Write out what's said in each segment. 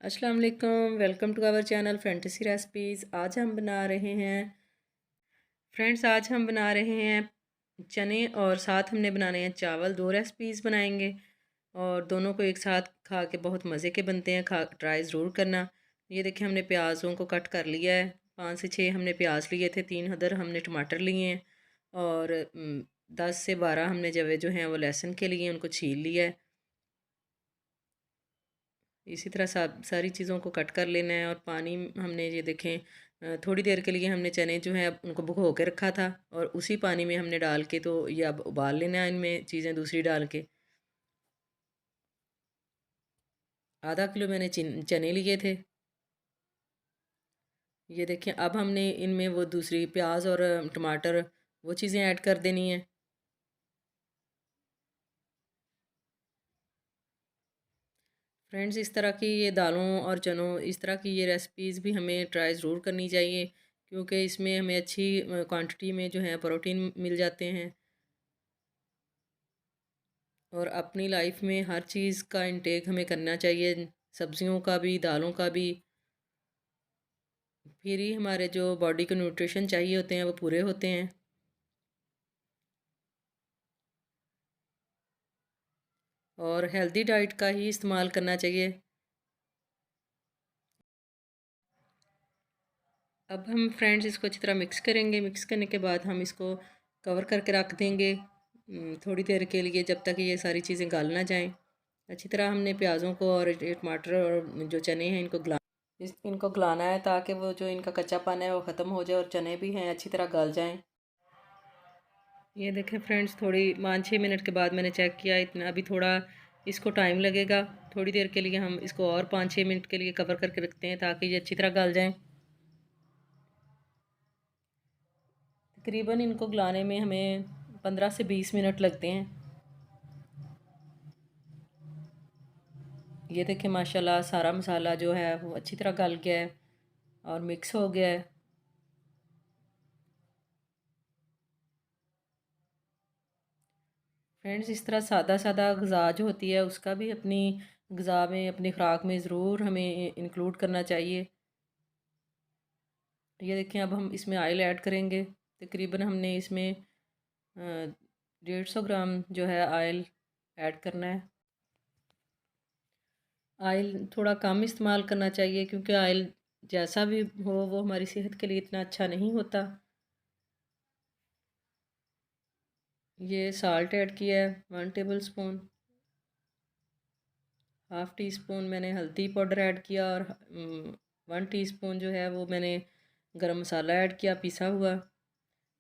अस्सलाम वालेकुम, welcome to our channel fantasy recipes. आज हम बना रहे हैं आज हम बना रहे हैं चने और साथ हमने बनाने हैं चावल। दो रेसिपीज़ बनाएंगे और दोनों को एक साथ खा के बहुत मज़े के बनते हैं। खा ट्राई ज़रूर करना। ये देखिए हमने प्याज़ों को कट कर लिया है। 5 से 6 हमने प्याज लिए थे, 3 अदर हमने टमाटर लिए हैं और 10 से 12 हमने जो हैं वो लहसुन के लिए उनको छील लिया है। इसी तरह सारी चीज़ों को कट कर लेना है। और पानी हमने ये देखें थोड़ी देर के लिए हमने चने जो हैं उनको भिगो के रखा था और उसी पानी में हमने डाल के तो ये अब उबाल लेना है। इनमें चीज़ें दूसरी डाल के ½ किलो मैंने चने लिए थे। ये देखें अब हमने इनमें वो दूसरी प्याज और टमाटर वो चीज़ें ऐड कर देनी है। फ्रेंड्स, इस तरह की ये दालों और चनों इस तरह की ये रेसिपीज़ भी हमें ट्राई ज़रूर करनी चाहिए, क्योंकि इसमें हमें अच्छी क्वांटिटी में जो है प्रोटीन मिल जाते हैं। और अपनी लाइफ में हर चीज़ का इंटेक हमें करना चाहिए, सब्जियों का भी, दालों का भी। फिर ही हमारे जो बॉडी को न्यूट्रिशन चाहिए होते हैं वो पूरे होते हैं। और हेल्दी डाइट का ही इस्तेमाल करना चाहिए। अब हम फ्रेंड्स इसको अच्छी तरह मिक्स करेंगे। मिक्स करने के बाद हम इसको कवर करके रख देंगे थोड़ी देर के लिए, जब तक ये सारी चीज़ें गल ना जाएं। अच्छी तरह हमने प्याज़ों को और ये टमाटर और जो चने हैं इनको गलाना है, ताकि वो जो इनका कच्चापन है वो ख़त्म हो जाए और चने भी हैं अच्छी तरह गल जाएं। ये देखें फ्रेंड्स, थोड़ी 5-6 मिनट के बाद मैंने चेक किया, इतना अभी थोड़ा इसको टाइम लगेगा। थोड़ी देर के लिए हम इसको और 5-6 मिनट के लिए कवर करके रखते हैं ताकि ये अच्छी तरह गल जाएं। तकरीबन इनको गलाने में हमें 15 से 20 मिनट लगते हैं। ये देखें माशाल्लाह सारा मसाला जो है वो अच्छी तरह गल गया है और मिक्स हो गया है। फ्रेंड्स, इस तरह सादा सादा ग़िज़ा जो होती है उसका भी अपनी ग़िज़ा में, अपनी ख़ुराक में ज़रूर हमें इंक्लूड करना चाहिए। ये देखें अब हम इसमें ऑयल ऐड करेंगे। तकरीबन हमने इसमें 150 ग्राम जो है ऑयल ऐड करना है। ऑयल थोड़ा कम इस्तेमाल करना चाहिए, क्योंकि ऑयल जैसा भी हो वो हमारी सेहत के लिए इतना अच्छा नहीं होता। ये साल्ट ऐड किया है 1 टेबल स्पून। ½ टी स्पून मैंने हल्दी पाउडर ऐड किया और 1 टीस्पून जो है वो मैंने गरम मसाला ऐड किया पिसा हुआ।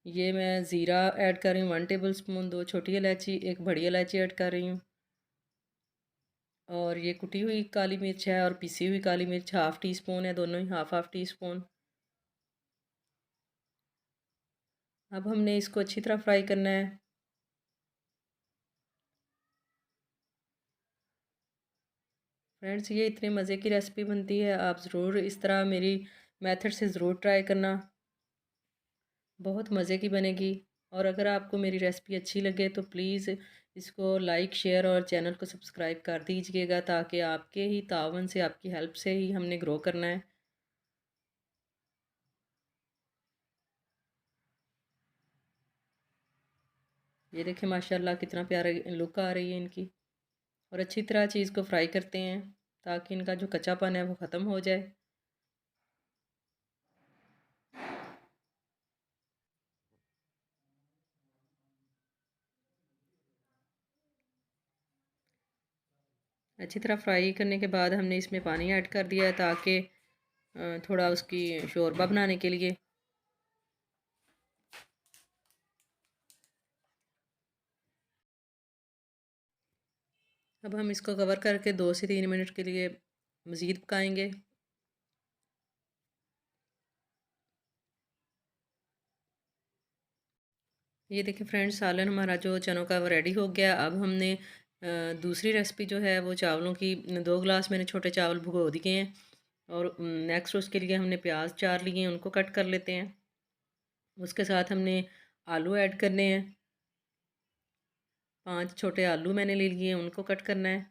ये मैं ज़ीरा ऐड कर रही हूँ 1 टेबल स्पून। 2 छोटी इलायची, 1 बड़ी इलायची ऐड कर रही हूँ। और ये कुटी हुई काली मिर्च है और पिसी हुई काली मिर्च ½ टी स्पून है, दोनों ही हाफ टी स्पून। अब हमने इसको अच्छी तरह फ्राई करना है। फ्रेंड्स, ये इतने मज़े की रेसिपी बनती है, आप ज़रूर इस तरह मेरी मेथड से ज़रूर ट्राई करना, बहुत मज़े की बनेगी। और अगर आपको मेरी रेसिपी अच्छी लगे तो प्लीज़ इसको लाइक, शेयर और चैनल को सब्सक्राइब कर दीजिएगा, ताकि आपके ही तावन से, आपकी हेल्प से ही हमने ग्रो करना है। ये देखें माशाल्लाह कितना प्यारा लुक आ रही है इनकी। और अच्छी तरह चीज़ को फ्राई करते हैं ताकि इनका जो कच्चापन है वो ख़त्म हो जाए। अच्छी तरह फ्राई करने के बाद हमने इसमें पानी ऐड कर दिया है, ताकि थोड़ा उसकी शोरबा बनाने के लिए। अब हम इसको कवर करके 2 से 3 मिनट के लिए मज़ीद पकाएंगे। ये देखिए फ्रेंड्स, सालन हमारा जो चनों का वो रेडी हो गया। अब हमने दूसरी रेसिपी जो है वो चावलों की, 2 गिलास मैंने छोटे चावल भिगो दिए हैं। और नेक्स्ट उसके लिए हमने प्याज 4 लिए हैं, उनको कट कर लेते हैं। उसके साथ हमने आलू ऐड करने हैं। 5 छोटे आलू मैंने ले लिए, उनको कट करना है।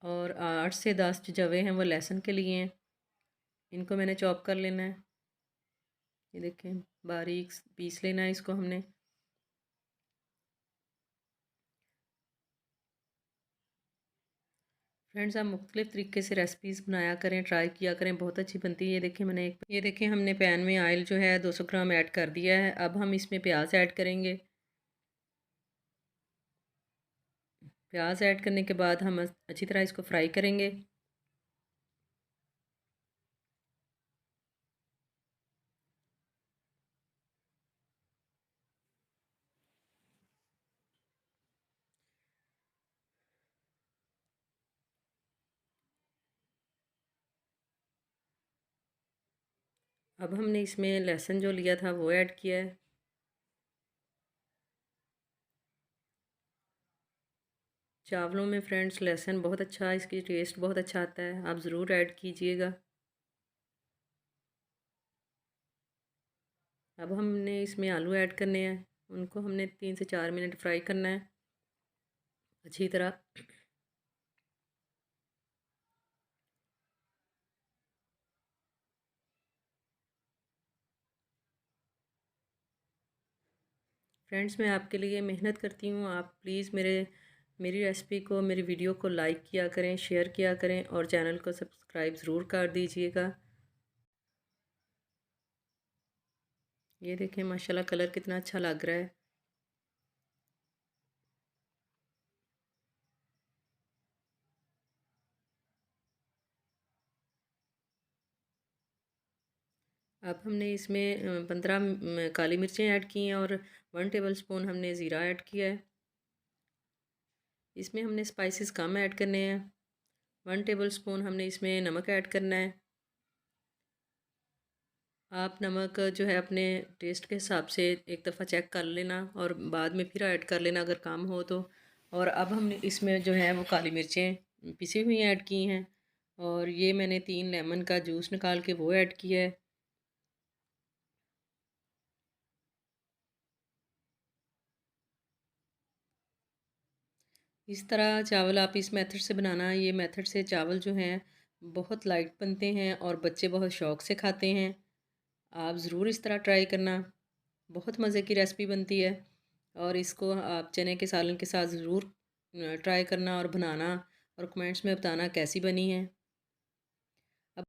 और 8 से 10 जो जवे हैं वो लहसुन के लिए हैं। इनको मैंने चॉप कर लेना है। ये देखें, बारीक पीस लेना है इसको हमने। फ्रेंड्स, आप मुख्तलिफ़ तरीके से रेसिपीज़ बनाया करें, ट्राई किया करें, बहुत अच्छी बनती है। ये देखें हमने पैन में ऑयल जो है 200 ग्राम ऐड कर दिया है। अब हम इसमें प्याज ऐड करेंगे। प्याज ऐड करने के बाद हम अच्छी तरह इसको फ्राई करेंगे। अब हमने इसमें लहसुन जो लिया था वो ऐड किया है। चावलों में फ्रेंड्स लहसुन बहुत अच्छा, इसकी टेस्ट बहुत अच्छा आता है, आप ज़रूर ऐड कीजिएगा। अब हमने इसमें आलू ऐड करने हैं। उनको हमने 3 से 4 मिनट फ्राई करना है अच्छी तरह। फ्रेंड्स, मैं आपके लिए मेहनत करती हूँ, आप प्लीज़ मेरी रेसिपी को, मेरी वीडियो को लाइक किया करें, शेयर किया करें और चैनल को सब्सक्राइब ज़रूर कर दीजिएगा। ये देखें माशाल्लाह कलर कितना अच्छा लग रहा है। अब हमने इसमें 15 काली मिर्चें ऐड की हैं और 1 टेबल स्पून हमने ज़ीरा ऐड किया है। इसमें हमने स्पाइसेस कम ऐड करने हैं। 1 टेबल स्पून हमने इसमें नमक ऐड करना है। आप नमक जो है अपने टेस्ट के हिसाब से एक दफ़ा चेक कर लेना और बाद में फिर ऐड कर लेना अगर कम हो तो। और अब हमने इसमें जो है वो काली मिर्चें पिसी हुई ऐड की हैं और ये मैंने 3 लेमन का जूस निकाल के वो ऐड किया है। इस तरह चावल आप इस मेथड से बनाना, ये मेथड से चावल जो हैं बहुत लाइट बनते हैं और बच्चे बहुत शौक़ से खाते हैं। आप ज़रूर इस तरह ट्राई करना, बहुत मज़े की रेसिपी बनती है। और इसको आप चने के सालन के साथ ज़रूर ट्राई करना और बनाना और कमेंट्स में बताना कैसी बनी है। अब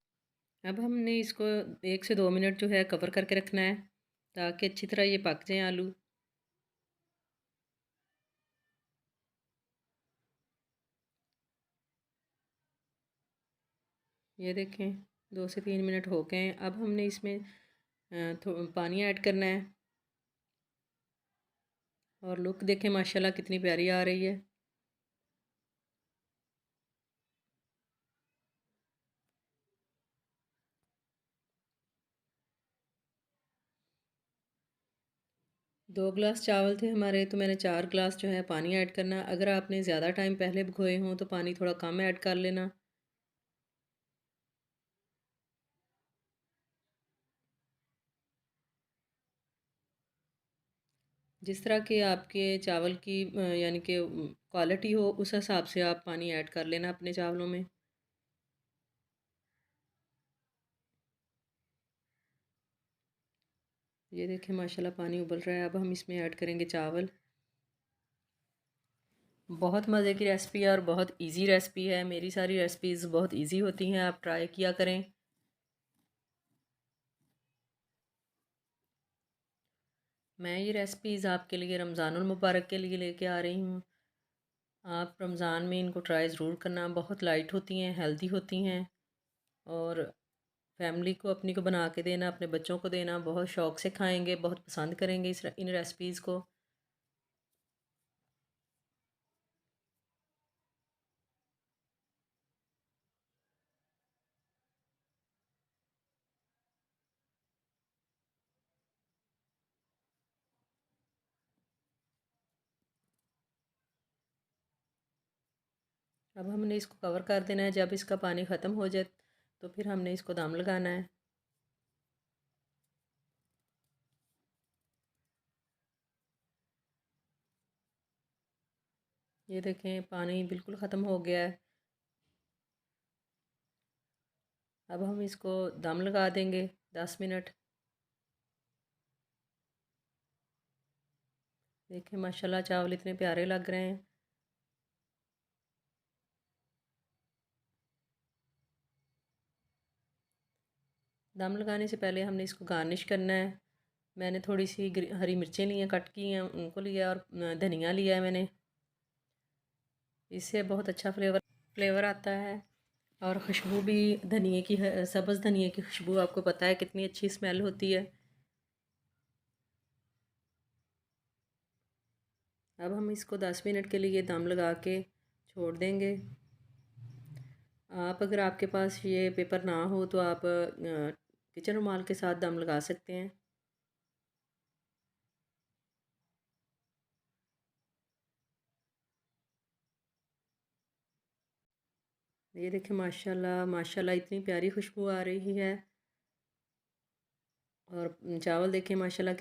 अब हमने इसको 1 से 2 मिनट जो है कवर करके रखना है ताकि अच्छी तरह ये पक जाएँ आलू। ये देखें 2 से 3 मिनट हो गए हैं। अब हमने इसमें पानी ऐड करना है और लुक देखें माशाल्लाह कितनी प्यारी आ रही है। दो गिलास चावल थे हमारे, तो मैंने 4 गिलास जो है पानी ऐड करना। अगर आपने ज़्यादा टाइम पहले भिगोए हों तो पानी थोड़ा कम ऐड कर लेना। जिस तरह के आपके चावल की यानी कि क्वालिटी हो उस हिसाब से आप पानी ऐड कर लेना अपने चावलों में। ये देखें माशाल्लाह पानी उबल रहा है। अब हम इसमें ऐड करेंगे चावल। बहुत मज़े की रेसिपी है और बहुत इजी रेसिपी है। मेरी सारी रेसिपीज़ बहुत इजी होती हैं, आप ट्राई किया करें। मैं ये रेसिपीज़ आपके लिए रमज़ानुल मुबारक के लिए लेके आ रही हूँ। आप रमज़ान में इनको ट्राई ज़रूर करना, बहुत लाइट होती हैं, हेल्दी होती हैं और फैमिली को अपनी को बना के देना, अपने बच्चों को देना, बहुत शौक़ से खाएंगे, बहुत पसंद करेंगे इन रेसिपीज़ को। अब हमने इसको कवर कर देना है। जब इसका पानी ख़त्म हो जाए तो फिर हमने इसको दम लगाना है। ये देखें पानी बिल्कुल ख़त्म हो गया है। अब हम इसको दम लगा देंगे 10 मिनट। देखिए माशाल्लाह चावल इतने प्यारे लग रहे हैं। दम लगाने से पहले हमने इसको गार्निश करना है। मैंने थोड़ी सी हरी मिर्चें ली हैं, कट की हैं, उनको लिया, और धनिया लिया है मैंने। इससे बहुत अच्छा फ्लेवर आता है, और ख़ुशबू भी धनिए की है, सब्ज़ धनिए की खुशबू आपको पता है कितनी अच्छी स्मेल होती है। अब हम इसको 10 मिनट के लिए दम लगा के छोड़ देंगे। आप अगर आपके पास ये पेपर ना हो तो आप किचन रुमाल के साथ दम लगा सकते हैं। ये देखिए माशाल्लाह माशाल्लाह इतनी प्यारी खुशबू आ रही है, और चावल देखिए माशाल्लाह